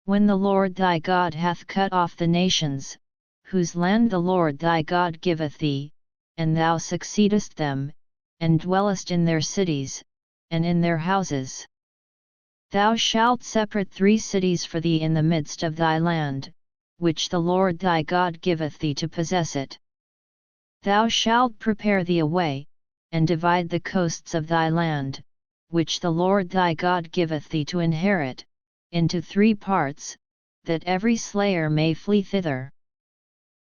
When the Lord thy God hath cut off the nations, whose land the Lord thy God giveth thee, and thou succeedest them, and dwellest in their cities, and in their houses. Thou shalt separate 3 cities for thee in the midst of thy land, which the Lord thy God giveth thee to possess it. Thou shalt prepare thee a way, and divide the coasts of thy land, which the Lord thy God giveth thee to inherit, into 3 parts, that every slayer may flee thither.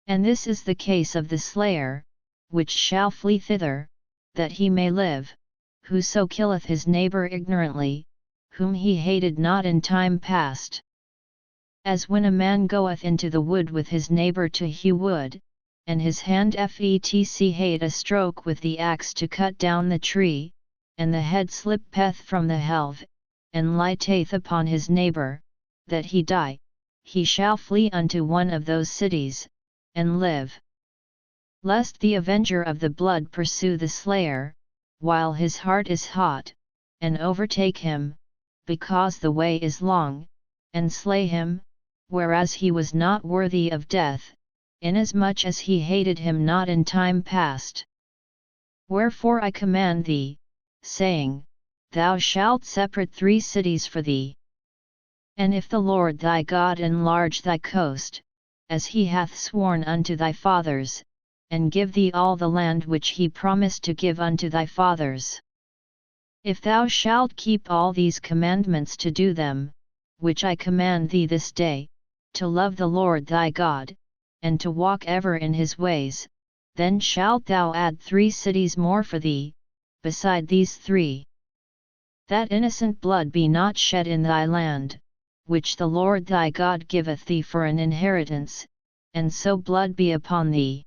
And this is the case of the slayer, which shall flee thither, that he may live, whoso killeth his neighbor ignorantly, whom he hated not in time past. As when a man goeth into the wood with his neighbor to hew wood, and his hand fetch a stroke with the axe to cut down the tree, and the head slippeth from the helve, and lighteth upon his neighbor, that he die, he shall flee unto one of those cities, and live. Lest the avenger of the blood pursue the slayer, while his heart is hot, and overtake him, because the way is long, and slay him, whereas he was not worthy of death, inasmuch as he hated him not in time past. Wherefore I command thee, saying, Thou shalt separate 3 cities for thee. And if the Lord thy God enlarge thy coast, as he hath sworn unto thy fathers, and give thee all the land which he promised to give unto thy fathers. If thou shalt keep all these commandments to do them, which I command thee this day, to love the Lord thy God, and to walk ever in his ways, then shalt thou add 3 cities more for thee, beside these 3. That innocent blood be not shed in thy land, which the Lord thy God giveth thee for an inheritance, and so blood be upon thee.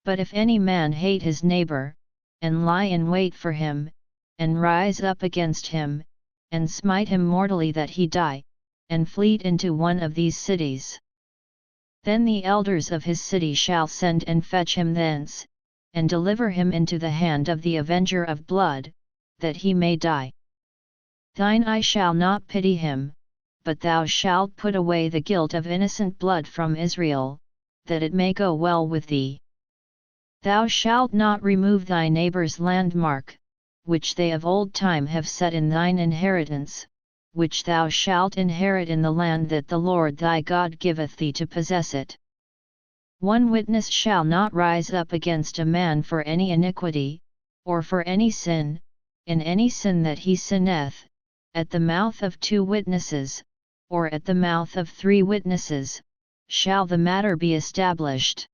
But if any man hate his neighbor, and lie in wait for him, and rise up against him, and smite him mortally that he die, and flee into one of these cities, then the elders of his city shall send and fetch him thence, and deliver him into the hand of the avenger of blood, that he may die. Thine eye shall not pity him, but thou shalt put away the guilt of innocent blood from Israel, that it may go well with thee. Thou shalt not remove thy neighbor's landmark, which they of old time have set in thine inheritance, which thou shalt inherit in the land that the Lord thy God giveth thee to possess it. 1 witness shall not rise up against a man for any iniquity, or for any sin, in any sin that he sinneth, at the mouth of 2 witnesses, or at the mouth of 3 witnesses, shall the matter be established.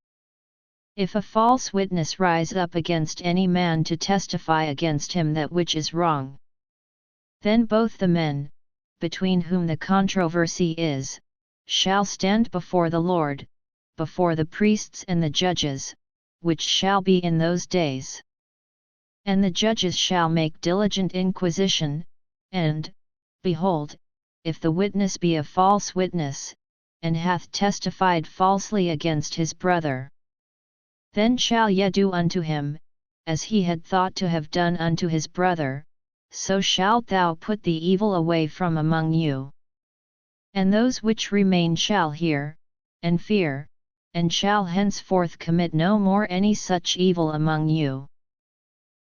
If a false witness rise up against any man to testify against him that which is wrong, then both the men, between whom the controversy is, shall stand before the Lord, before the priests and the judges, which shall be in those days. And the judges shall make diligent inquisition, and, behold, if the witness be a false witness, and hath testified falsely against his brother, then shall ye do unto him, as he had thought to have done unto his brother, so shalt thou put the evil away from among you. And those which remain shall hear, and fear, and shall henceforth commit no more any such evil among you.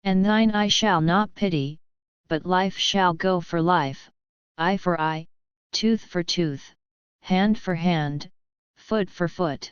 And thine eye shall not pity, but life shall go for life, eye for eye, tooth for tooth, hand for hand, foot for foot.